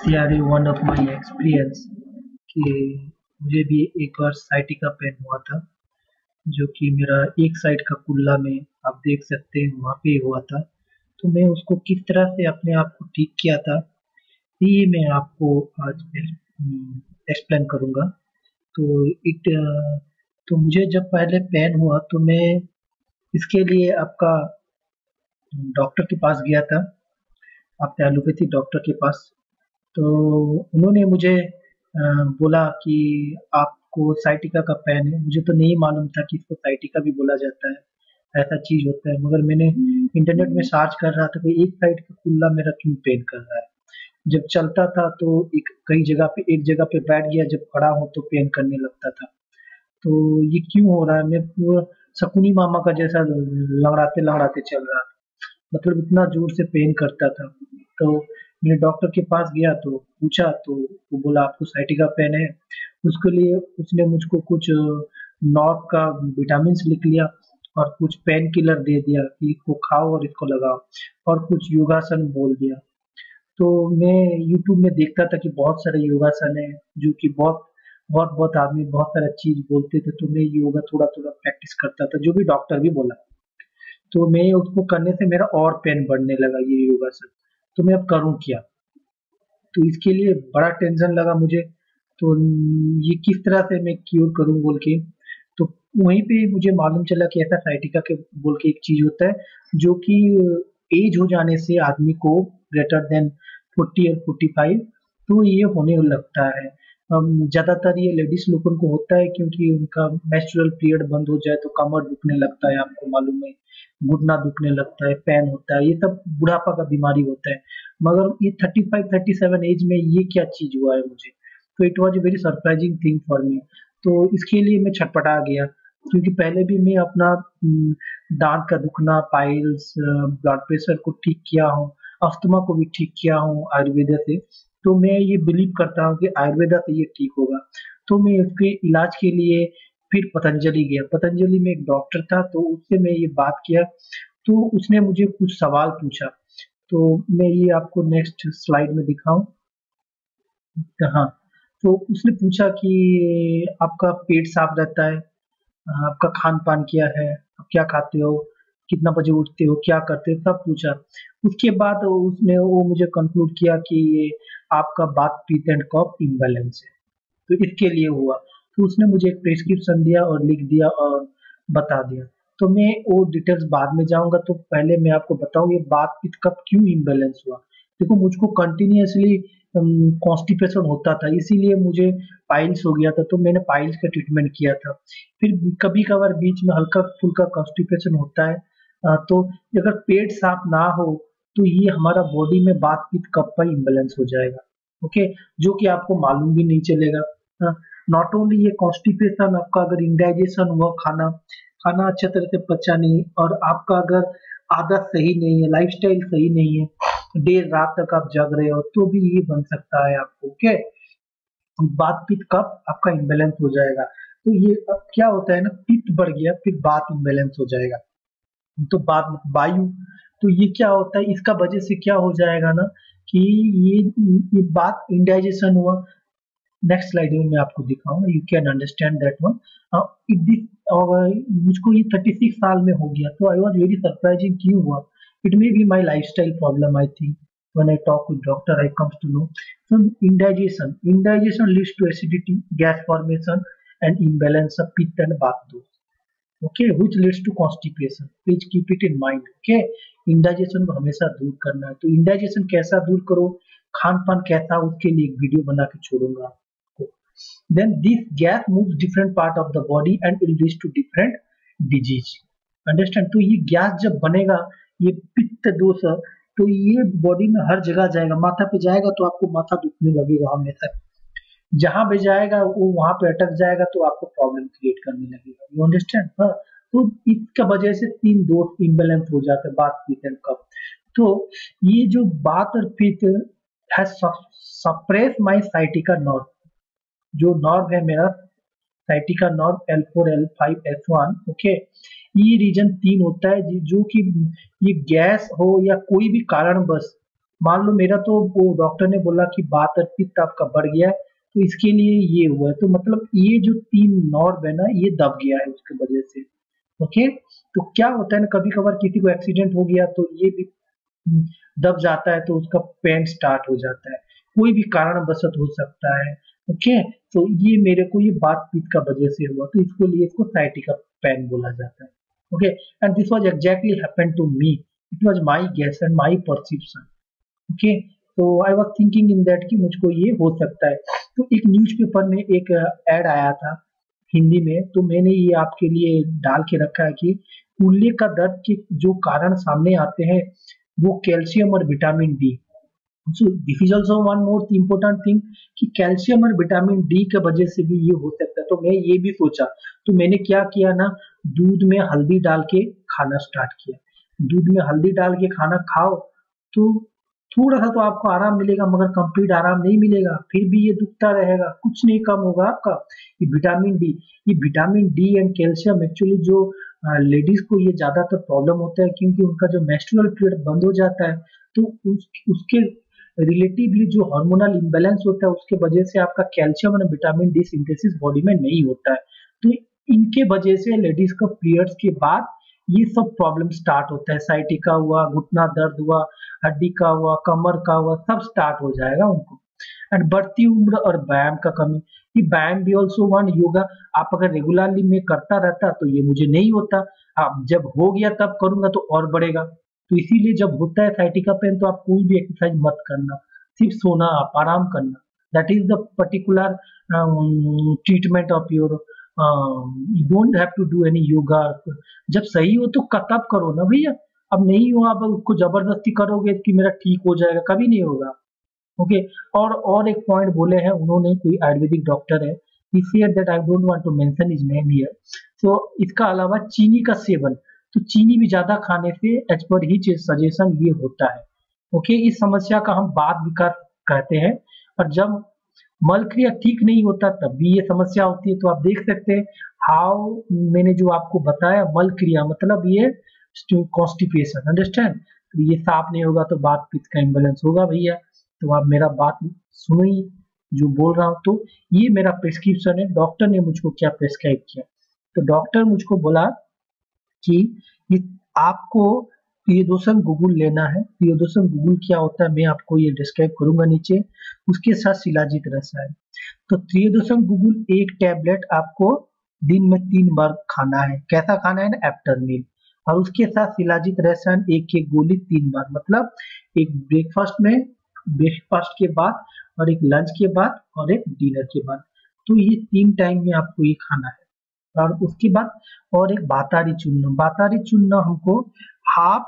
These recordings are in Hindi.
Share one of my experience कि मुझे भी एक बार साइटिका पेन हुआ था, जो कि मेरा एक साइड का कुल्ला में आप देख सकते हैं वहाँ पे हुआ था। तो मैं उसको किस तरह से अपने आप को ठीक किया था, ये मैं आपको आज एक्सप्लेन करूँगा। तो तो मुझे जब पहले पेन हुआ तो मैं इसके लिए आपका डॉक्टर के पास गया था, अपने एलोपैथी डॉक्टर के पास। तो उन्होंने मुझे बोला कि आपको साइटिका का पेन है। मुझे तो नहीं मालूम था कि इसको साइटिका भी बोला जाता है, ऐसा चीज़ होता है। मगर मैंने इंटरनेट में सर्च कर रहा था कि एक साइड का कुल्ला मेरा क्यों पेन कर रहा है। जब चलता था तो एक कई जगह पे एक जगह पे बैठ गया, जब खड़ा हूँ तो पेन करने लगता था। तो ये क्यों हो रहा है? मैं पूरा शकुनी मामा का जैसा लंगड़ाते-लंगड़ाते चल रहा था। मतलब इतना ज़ोर से पेन करता था। तो मैंने डॉक्टर के पास गया तो पूछा, तो वो बोला आपको साइटिका पेन है। उसके लिए उसने मुझको कुछ नॉर्क का विटामिन्स लिख लिया और कुछ पेन किलर दे दिया कि इसको खाओ और इसको लगाओ, और कुछ योगासन बोल दिया। तो मैं यूट्यूब में देखता था कि बहुत सारे योगासन है, जो कि बहुत आदमी बहुत सारा चीज़ बोलते थे, तो मैं योगा थोड़ा-थोड़ा प्रैक्टिस करता था, जो भी डॉक्टर भी बोला। तो मैं उसको करने से मेरा और पेन बढ़ने लगा ये योगासन। तो मैं अब करूँ क्या? तो इसके लिए बड़ा टेंशन लगा मुझे। तो ये किस तरह से मैं क्यूर करूँ बोल के, तो वहीं पे मुझे मालूम चला कि ऐसा साइटिका के बोल के एक चीज़ होता है, जो कि एज हो जाने से आदमी को ग्रेटर देन 40 और 45 तो ये होने लगता है। ज़्यादातर ये लेडीज़ लोगों को होता है, क्योंकि उनका मेंस्ट्रुअल पीरियड बंद हो जाए तो कमर दुखने लगता है, आपको मालूम है, घुटना दुखने लगता है, पेन होता है, ये सब बुढ़ापा का बीमारी होता है। मगर ये 35-37 एज में ये क्या चीज़ हुआ है मुझे? तो it was a very surprising thing for me. तो इसके लिए मैं छटपटा गया, क्योंकि पहले भी मैं अपना दाँत का दुखना, पाइल्स, ब्लड प्रेशर को ठीक किया हूँ, अस्थमा को भी ठीक किया हूँ आयुर्वेदा से। तो मैं ये बिलीव करता हूँ कि आयुर्वेदा से ये ठीक होगा। तो मैं इसके इलाज के लिए फिर पतंजलि गया। पतंजलि में एक डॉक्टर था, तो उससे मैं ये बात किया, तो उसने मुझे कुछ सवाल पूछा। तो मैं ये आपको नेक्स्ट स्लाइड में दिखाऊँ? हाँ, तो उसने पूछा कि आपका पेट साफ रहता है? आपका खान-पान क्या है? आप क्या खाते हो? कितना बजे उठते हो? क्या करते हो? सब पूछा। उसके बाद उसने वो मुझे कन्क्लूड किया कि ये आपका बात पीत एंड कफ इम्बैलेंस है, तो इसके लिए हुआ। तो उसने मुझे एक प्रिस्क्रिप्शन दिया और लिख दिया और बता दिया। तो मैं वो डिटेल्स बाद में जाऊँगा, तो पहले मैं आपको बताऊँ ये बात पीत कफ क्यों इम्बैलेंस हुआ। देखो, मुझको कंटिन्यूअसली कॉन्स्टिपेशन होता था, इसीलिए मुझे पाइल्स हो गया था, तो मैंने पाइल्स का ट्रीटमेंट किया था। फिर कभी-कभार बीच में हल्का-फुल्का कॉन्स्टिपेशन होता है। तो अगर पेट साफ ना हो, तो ये हमारा बॉडी में बात पीत कफ का इम्बैलेंस हो जाएगा, ओके? जो कि आपको मालूम भी नहीं चलेगा। अ, नॉट ओनली ये कॉन्स्टिपेशन, आपका अगर इंडाइजेशन हुआ, खाना खाना अच्छे तरह से पचा नहीं, और आपका अगर आदत सही नहीं है, लाइफ़स्टाइल सही नहीं है, देर रात तक आप जग रहे हो, तो भी ये बन सकता है आपको, ओके? वात पित्त कफ आपका इम्बैलेंस हो जाएगा। तो ये अब क्या होता है ना, पित्त बढ़ गया, फिर वात इम्बैलेंस हो जाएगा। तो बाद वायु, तो ये क्या होता है, इसका वजह से क्या हो जाएगा ना कि ये बात इंडाइजेशन हुआ। नेक्स्ट स्लाइड में मैं आपको दिखाऊंगा, you can understand that one. It this मुझको ये 36 साल में हो गया, तो आई वाज वेरी सरप्राइजिंग क्यों हुआ। It may be my lifestyle problem, I think. when I talk with doctor, I comes to know. So indigestion leads to acidity, gas formation, and imbalance of pitta and vata, okay, which leads to constipation. Please keep it in mind, okay? Indigestion को हमेशा दूर करना है। तो इंडाइजेशन कैसा दूर करो, खान पान कैसा, उसके लिए एक वीडियो बना के छोड़ूंगा आपको। Then this gas moves different part of the body and it leads to different disease, understand? तो ये गैस जब बनेगा, ये पित्त दोष है, तो ये बॉडी में हर जगह जाएगा, माथा पे जाएगा तो आपको माथा दुखने लगेगा हमेशा, जहाँ भी जाएगा वो वहाँ पे अटक जाएगा, तो आपको प्रॉब्लम क्रिएट करने लगेगा, यू अंडरस्टैंड? हाँ, तो इसका वजह से 3 दोष इम्बैलेंस हो जाते हैं, बात, पित्त एंड कफ। तो ये जो बात और पित्त has suppress my sciatica nerve, जो नर्व है मेरा sciatica nerve L4 L5 S1, okay? ये रीजन 3 होता है जो कि ये गैस हो या कोई भी कारणवश मान लो मेरा तो वो डॉक्टर ने बोला कि वात और पित्त आपका बढ़ गया है, तो इसके लिए ये हुआ है, तो मतलब ये जो 3 नर्व है ना ये दब गया है उसकी वजह से। ओके, तो क्या होता है ना, कभी कभार किसी को एक्सीडेंट हो गया तो ये भी दब जाता है, तो उसका पेन स्टार्ट हो जाता है, कोई भी कारणवशत हो सकता है। ओके, तो ये मेरे को ये बात पित्त का वजह से हुआ, तो इसको लिए इसको साइटिका पेन बोला जाता है। Okay, and this was exactly happened to me, it was my guess and my perception. Okay, तो I was thinking in that कि मुझको ये हो सकता है। तो एक न्यूज़पेपर में एक ऐड आया था हिंदी में, तो मैंने ये आपके लिए डाल के रखा है कि कूल्हे का दर्द के जो कारण सामने आते हैं वो कैल्शियम और vitamin D. So this is also one more important thing कि कैल्शियम और विटामिन डी की वजह से भी ये हो सकता है। तो मैं ये भी सोचा, तो मैंने क्या किया ना, दूध में हल्दी डाल के खाना स्टार्ट किया। दूध में हल्दी डाल के खाना खाओ तो थोड़ा सा तो आपको आराम मिलेगा, मगर कंप्लीट आराम नहीं मिलेगा, फिर भी ये दुखता रहेगा, कुछ नहीं कम होगा आपका। ये vitamin D and calcium actually जो लेडीज को ये ज्यादातर प्रॉब्लम होता है, क्योंकि उनका जो मेंस्ट्रुअल पीरियड बंद हो जाता है, तो उसके रिलेटिवली जो हार्मोनल इम्बैलेंस होता है उसके वजह से आपका कैल्शियम और विटामिन डी सिंथेसिस बॉडी में नहीं होता है। तो इनके वजह से लेडीज को पीरियड्स के बाद ये सब प्रॉब्लम स्टार्ट होता है, साइटिका हुआ, घुटना दर्द हुआ, हड्डी का हुआ, कमर का हुआ, सब स्टार्ट हो जाएगा उनको। एंड बढ़ती उम्र और व्यायाम का कमी, ये व्यायाम भी ऑल्सो वन योगा, आप अगर रेगुलरली में करता रहता तो ये मुझे नहीं होता, अब जब हो गया तब करूंगा तो और बढ़ेगा। तो इसीलिए जब होता है साइटिका पेन तो आप कोई भी एक्सरसाइज मत करना, सिर्फ सोना, आप आराम करना, that is the particular treatment of your, you don't have to do any yoga. जब सही हो तो तब करो ना भैया, अब नहीं हो आप उसको जबरदस्ती करोगे कि मेरा ठीक हो जाएगा, कभी नहीं होगा। ओके, और एक पॉइंट बोले हैं उन्होंने, कोई आयुर्वेदिक डॉक्टर है, he said that I don't want to mention his name here. So इसका अलावा चीनी का सेवन, तो चीनी भी ज्यादा खाने से एज पर हिज सजेशन ये होता है। ओके, इस समस्या का हम वात विकार कहते हैं, और जब मल क्रिया ठीक नहीं होता तब भी ये समस्या होती है। तो आप देख सकते हैं हाउ, मैंने जो आपको बताया मल क्रिया मतलब ये कॉन्स्टिपेशन, अंडरस्टैंड, तो ये साफ नहीं होगा तो बात पित्त का इम्बेलेंस होगा भैया। तो आप मेरा बात सुनो ही, जो बोल रहा हूँ, तो ये मेरा प्रिस्क्रिप्शन है, डॉक्टर ने मुझको क्या प्रेस्क्राइब किया। तो डॉक्टर मुझको बोला कि ये आपको प्रियोदोषम गुगुल लेना है। प्रियोदोषम गुगुल क्या होता है मैं आपको ये डिस्क्राइब करूंगा नीचे, उसके साथ शिलाजीत रसायन। तो प्रियोदोषम गुगुल एक टैबलेट आपको दिन में 3 बार खाना है। कैसा खाना है ना, आफ्टर मील। और उसके साथ शिलाजीत रसायन एक एक गोली 3 बार, मतलब एक ब्रेकफास्ट के बाद, और एक लंच के बाद, और एक डिनर के बाद। तो ये 3 टाइम में आपको ये खाना है। और उसके बाद और एक बातारी चूर्ण, बातारी चूर्ण हमको हाफ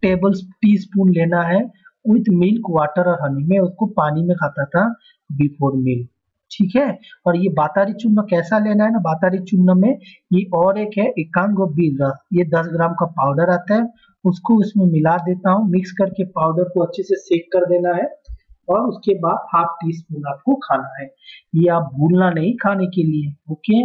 टेबल टी स्पून लेना है विथ मिल्क, वाटर और हनी। मैं उसको पानी में खाता था बिफोर मील, ठीक है। और ये बातारी चूर्ण कैसा लेना है ना, बातारी चूर्ण में ये और एक है एकांग बीज रस, ये 10 ग्राम का पाउडर आता है, उसको इसमें मिला देता हूँ, मिक्स करके पाउडर को अच्छे से सेक कर देना है, और उसके बाद हाफ टी स्पून आपको खाना है। ये आप भूलना नहीं खाने के लिए, ओके।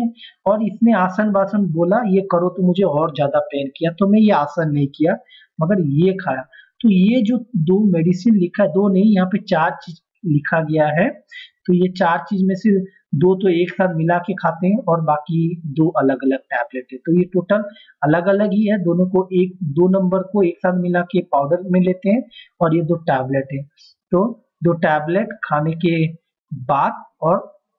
और इसमें आसन वासन बोला ये करो, तो मुझे और ज्यादा पेन किया, तो मैं ये आसन नहीं किया, मगर ये खाया। तो ये जो 2 मेडिसिन लिखा है, 2 नहीं यहाँ पे 4 चीज लिखा गया है, तो ये 4 चीज में से 2 तो एक साथ मिला के खाते हैं, और बाकी 2 अलग अलग टैबलेट है। तो ये टोटल अलग अलग ही है, दोनों को 2 नंबर को एक साथ मिला के पाउडर में लेते हैं, और ये 2 टैबलेट है। तो 2 टैबलेट खाने के बाद, और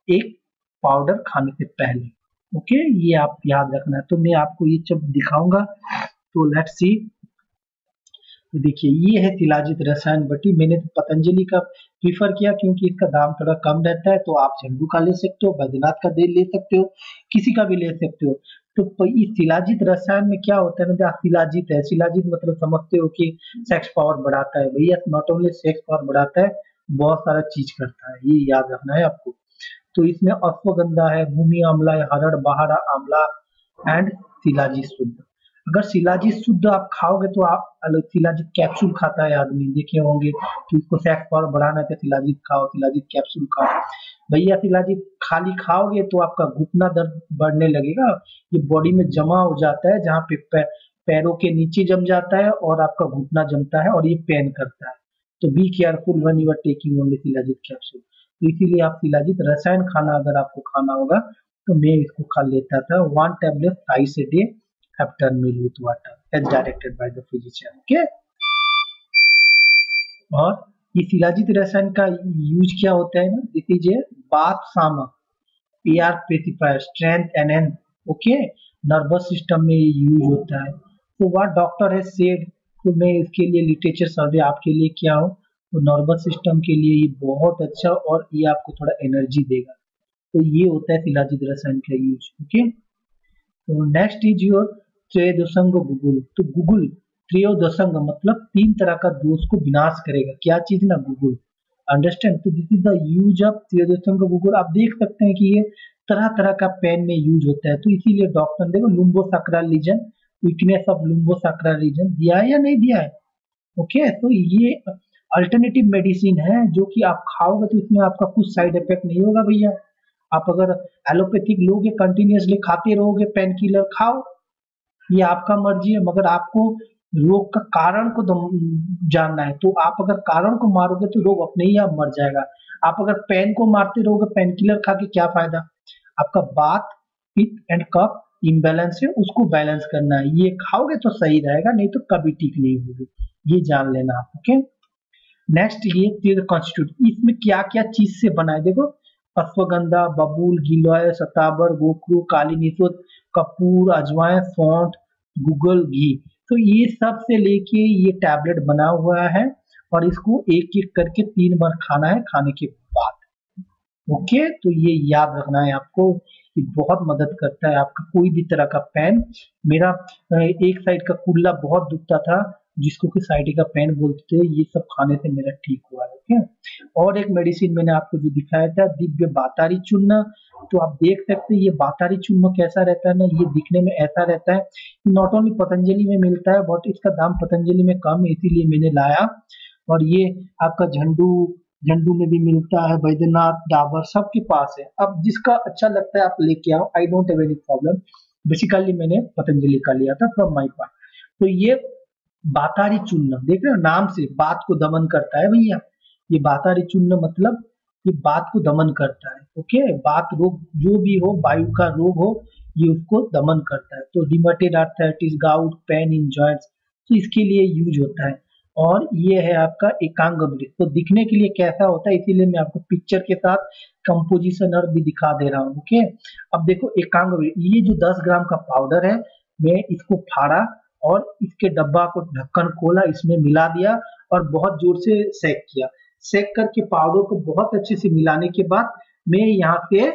एक पाउडर खाने से पहले, ओके, ये आप याद रखना है। तो मैं आपको ये जब दिखाऊंगा, तो लेट्स सी। तो देखिए ये है शिलाजीत रसायन बटी, मैंने तो पतंजलि का प्रीफर किया क्योंकि इसका दाम थोड़ा कम रहता है। तो आप झंडू का ले सकते हो, बैद्यनाथ का दे ले सकते हो, किसी का भी ले सकते हो। तो इस शिलाजीत रसायन में क्या होता है ना, जहाँ शिलाजीत है, शिलाजीत मतलब समझते हो कि सेक्स पावर बढ़ाता है भैया, नॉट ओनली सेक्स पावर बढ़ाता है, बहुत सारा चीज करता है, ये याद रखना है आपको। तो इसमें अश्वगंधा है, भूमि आंवला है, हरड़ बहारा आंवला एंड शिलाजीत शुद्ध। अगर शिलाजीत शुद्ध आप खाओगे तो आप अलग, शिलाजीत कैप्सूल खाता है आदमी, देखे होंगे कि उसको सेक्स पावर बढ़ाना है तो शिलाजीत खाओ, शिलाजीत कैप्सूल खाओ। भैया शिलाजीत खाली खाओगे तो आपका घुटना दर्द बढ़ने लगेगा, ये बॉडी में जमा हो जाता है, जहाँ पे पैरों के नीचे जम जाता है और आपका घुटना जमता है और ये पेन करता है। तो be careful when you are taking only shilajit capsule. तो इसीलिए आप शिलाजीत रसायन खाना अगर आपको खाना होगा तो मैं इसको खा लेता था 1 tablet thrice a day after meal with water as directed by the physician. Okay, और ये शिलाजीत रसायन का यूज क्या होता है ना, this is a bath Sama AR pacifier strength enhance. Okay, nervous system में यूज होता है। तो व्हाट डॉक्टर हैज सेड, तो मैं इसके लिए लिटरेचर सर्वे आपके लिए क्या हो, तो नर्वस सिस्टम के लिए ये बहुत अच्छा और ये आपको थोड़ा एनर्जी देगा। तो ये होता है शिलाजीत रसायन का यूज। ओके, तो नेक्स्ट इज योर त्रयोदशंग गुगुल। तो गुगुल त्रयोदशंग मतलब 3 तरह का दोष को विनाश करेगा। क्या चीज ना, गुगुल। अंडरस्टैंड, तो this is the use of Trayodashang guggul. आप देख सकते हैं कि ये तरह तरह का पेन में यूज होता है। तो इसीलिए डॉक्टर ने देखो लुम्बो सक्राल रीजन, वीकनेस ऑफ लुम्बो सक्राल रीजन दिया है या नहीं दिया है। ओके, तो ये अल्टरनेटिव मेडिसिन है जो कि आप खाओगे तो इसमें आपका कुछ साइड इफेक्ट नहीं होगा भैया। आप अगर एलोपैथिक लोगे, कंटिन्यूअसली खाते रहोगे, पेन किलर खाओ, ये आपका मर्जी है, मगर आपको रोग का कारण को जानना है। तो आप अगर कारण को मारोगे तो रोग अपने ही आप मर जाएगा। आप अगर पेन को मारते रहोगे, पेन किलर खा के क्या फायदा। आपका बात पित्त एंड कफ इम्बैलेंस है, उसको बैलेंस करना है। ये खाओगे तो सही रहेगा, नहीं तो कभी ठीक नहीं होगी, ये जान लेना आप। ओके, नेक्स्ट ये तीर्थ कॉन्स्टिट्यूट, इसमें क्या क्या चीज से बना है देखो, अश्वगंधा, बबूल, गिलोय, सताबर, गोखरू, काली निशोत, कपूर, अजवाइन, सौंठ, गुगल, घी। तो ये सब से लेके ये टैबलेट बना हुआ है और इसको एक एक करके 3 बार खाना है खाने के बाद। ओके, तो ये याद रखना है आपको, ये बहुत मदद करता है आपका कोई भी तरह का पेन। मेरा एक साइड का कुल्ला बहुत दुखता था, जिसको कि साइड का पेन बोलते थे, ये सब खाने से मेरा ठीक हुआ है। ओके, और एक मेडिसिन मैंने आपको जो दिखाया था दिव्य बातारी चूर्ण। तो आप देख सकते हैं ये बातारी चूर्ण कैसा रहता है ना, ये दिखने में ऐसा रहता है। नॉट ओनली पतंजलि में मिलता है बट इसका दाम पतंजलि में कम है, इसीलिए मैंने लाया। और ये आपका झंडू झंडू में भी मिलता है, बैद्यनाथ, डाबर सबके पास है। अब जिसका अच्छा लगता है आप लेके आओ, I don't have any problem. Basically मैंने पतंजलि का लिया था फ्रॉम माय पार्ट। तो ये बातारी चूर्ण देख रहे हो, नाम से बात को दमन करता है भैया। ये बातारी चूर्ण मतलब ये बात को दमन करता है। ओके, बात रोग जो भी हो, वायु का रोग हो, ये उसको दमन करता है। तो रिमेटेड arthritis, gout, pain in joints, तो इसके लिए यूज होता है। और ये है आपका एकांग वृक्ष। तो दिखने के लिए कैसा होता है, इसीलिए मैं आपको पिक्चर के साथ कंपोजिशन और भी दिखा दे रहा हूँ। ओके, अब देखो एकांग वृक्ष, ये जो 10 ग्राम का पाउडर है, मैं इसको फाड़ा और इसके डब्बा को ढक्कन खोला, इसमें मिला दिया और बहुत जोर से सेक किया। सेक करके पाउडर को बहुत अच्छे से मिलाने के बाद मैं यहाँ पे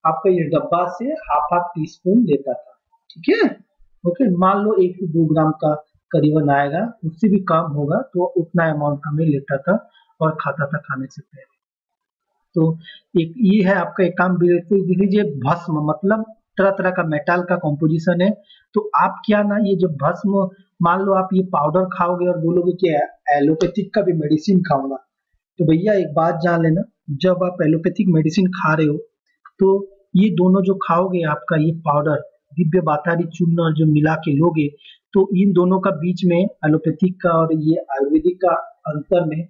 आपका ये डब्बा से हाफ हाफ टी स्पून लेता था। ठीक है, ओके, मान लो 1 से 2 ग्राम का करीबन आएगा, उससे भी कम होगा, तो उतना अमाउंट का मैं लेता था और खाता था खाने से पहले। तो एक ये है आपका एकांग वृक्ष। तो दीजिए भस्म मतलब तरह तरह का मेटल का कॉम्पोजिशन है। तो आप क्या ना, ये जो भस्म, मान लो आप ये पाउडर खाओगे और बोलोगे कि एलोपैथिक का भी मेडिसिन खाऊंगा, तो भैया एक बात जान लेना, जब आप एलोपैथिक मेडिसिन खा रहे हो तो ये दोनों जो खाओगे, आपका ये पाउडर दिव्य बातारी चूर्ण और जो मिला के लोगे, तो इन दोनों का बीच में एलोपैथिक का और ये आयुर्वेदिक का अंतर में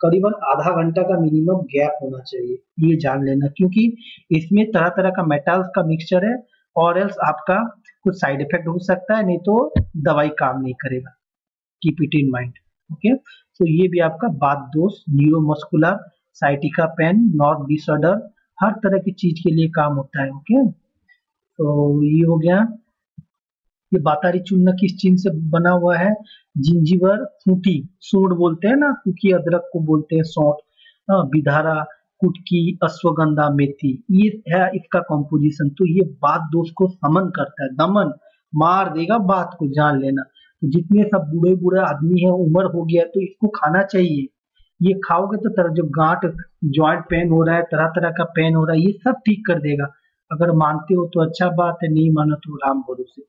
करीबन आधा घंटा का मिनिमम गैप होना चाहिए, ये जान लेना। क्योंकि इसमें तरह तरह का मेटल्स का मिक्सचर है और एल्स आपका कुछ साइड इफेक्ट हो सकता है, नहीं तो दवाई काम नहीं करेगा। Keep it in mind. Okay, तो ये भी आपका बात दोष, neuromuscular, sciatica pain, north disorder, हर तरह की चीज के लिए काम होता है। ओके, तो ये हो गया। ये बातारी चूर्ण किस चीज से बना हुआ है, जिंजीवर, सूठी, सूंड बोलते हैं ना, सूखी अदरक को बोलते हैं सौंठ, बिधारा, कुटकी, अश्वगंधा, मेथी, ये है इसका कॉम्पोजिशन। तो ये बात दोष को समन करता है, दमन मार देगा बात को, जान लेना। तो जितने सब बूढ़े बूढ़े आदमी है, उम्र हो गया, तो इसको खाना चाहिए। ये खाओगे तो तरह जो गांठ ज्वाइंट पेन हो रहा है, तरह तरह का पेन हो रहा है, ये सब ठीक कर देगा। अगर मानते हो तो अच्छा बात है, नहीं मानो तो राम भरोसे।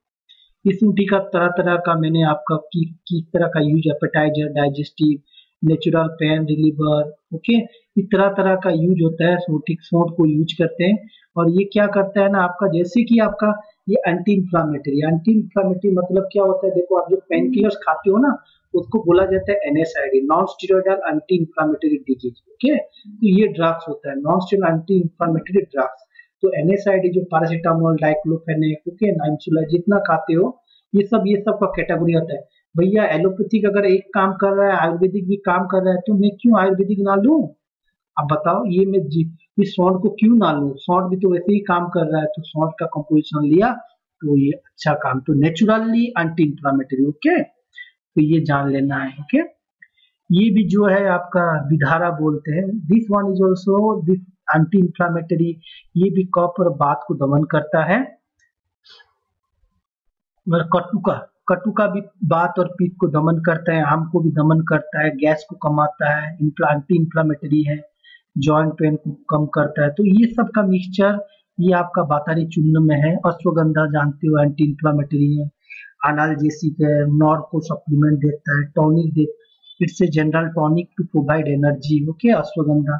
इस ऊँटी का तरह तरह का मैंने आपका किस तरह का use, appetiser, digestive, natural pain reliever. Okay, इस तरह तरह का यूज होता है, सोंठ को यूज करते हैं। और ये क्या करता है ना आपका, जैसे कि आपका ये एंटी इंफ्लामेटरी मतलब क्या होता है, देखो आप जो पेन किलर्स खाते हो ना, उसको बोला जाता है NSAID, non steroidal anti inflammatory disease. Okay, तो ये ड्रग्स होता है non steroidal anti inflammatory drugs. तो NSAID जो पैरासीटामोल, डाइक्लोफेनेक, ओके, नाइमसुला जितना खाते हो ये सब का कैटेगरी होता है। भैया एलोपैथिक अगर एक काम कर रहा है, आयुर्वेदिक भी काम कर रहा है, तो मैं क्यों आयुर्वेदिक ना लूं? अब बताओ, इस सॉल्ट को क्यों ना लूं? सॉल्ट भी तो वैसे ही काम कर रहा है, तो सॉल्ट का कंपोजिशन लिया तो ये अच्छा काम, तो नेचुरली एंटी इंफ्लेमेटरी। ओके, तो ये जान लेना है। ओके, ये भी जो है आपका विधारा बोलते हैं, this one is also this anti inflammatory. ये भी कफ और बात को दमन करता है। और कटुका, कटुका भी बात और पित्त को दमन करता है, आम को भी दमन करता है, गैस को कमाता है, एंटी इंफ्लेमेटरी है, जॉइंट पेन को कम करता है। तो ये सब का मिक्सचर ये आपका बातारी चूर्ण में है। अश्वगंधा जानते हो एंटी इंफ्लेमेटरी है, एनाल्जेसिक है, नॉर को सप्लीमेंट देता है, टॉनिक दे, it's a general tonic to provide energy. Okay, ashwagandha,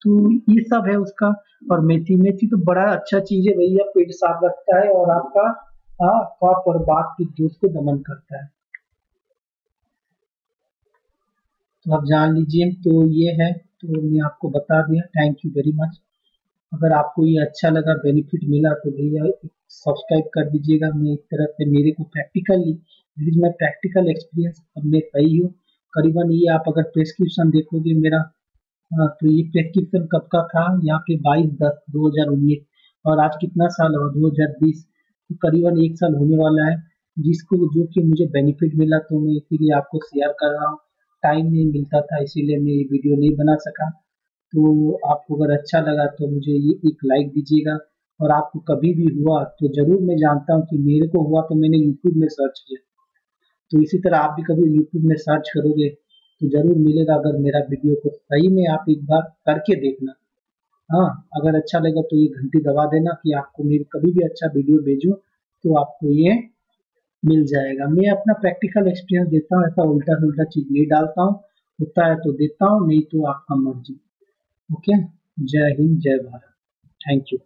तो ये सब है उसका। और मेथी, मेथी तो बड़ा अच्छा चीज है भैया, पेट साफ रखता है और आपका कफ और बात की दोष को दमन करता है। तो आप जान लीजिए, तो ये है, तो मैं आपको बता दिया। Thank you very much. अगर आपको ये अच्छा लगा, बेनिफिट मिला, तो भैया सब्सक्राइब कर दीजिएगा। मैं इस तरह से मेरे को practically, this is my practical experience. अब मैं सही हूँ करीबन। ये आप अगर प्रेस्क्रिप्शन देखोगे मेरा, हाँ, तो ये प्रेस्क्रिप्शन कब का था? यहाँ पे 22/10/2019, और आज कितना साल हुआ? 2020। तो करीबन 1 साल होने वाला है, जिसको जो कि मुझे बेनिफिट मिला, तो मैं इसीलिए आपको शेयर कर रहा हूँ। टाइम नहीं मिलता था, इसीलिए मैं ये वीडियो नहीं बना सका। तो आपको अगर अच्छा लगा तो मुझे ये एक लाइक दीजिएगा। और आपको कभी भी हुआ तो जरूर, मैं जानता हूँ कि मेरे को हुआ तो मैंने यूट्यूब में सर्च किया, तो इसी तरह आप भी कभी यूट्यूब में सर्च करोगे तो जरूर मिलेगा। अगर मेरा वीडियो को सही में आप एक बार करके देखना। हाँ, अगर अच्छा लगा तो ये घंटी दबा देना कि आपको मेरी कभी भी अच्छा वीडियो भेजूं तो आपको ये मिल जाएगा। मैं अपना प्रैक्टिकल एक्सपीरियंस देता हूँ, ऐसा उल्टा सुल्टा चीज नहीं डालता हूँ। होता है तो देता हूँ, नहीं तो आपका मर्जी। ओके, जय हिंद, जय भारत। Thank you.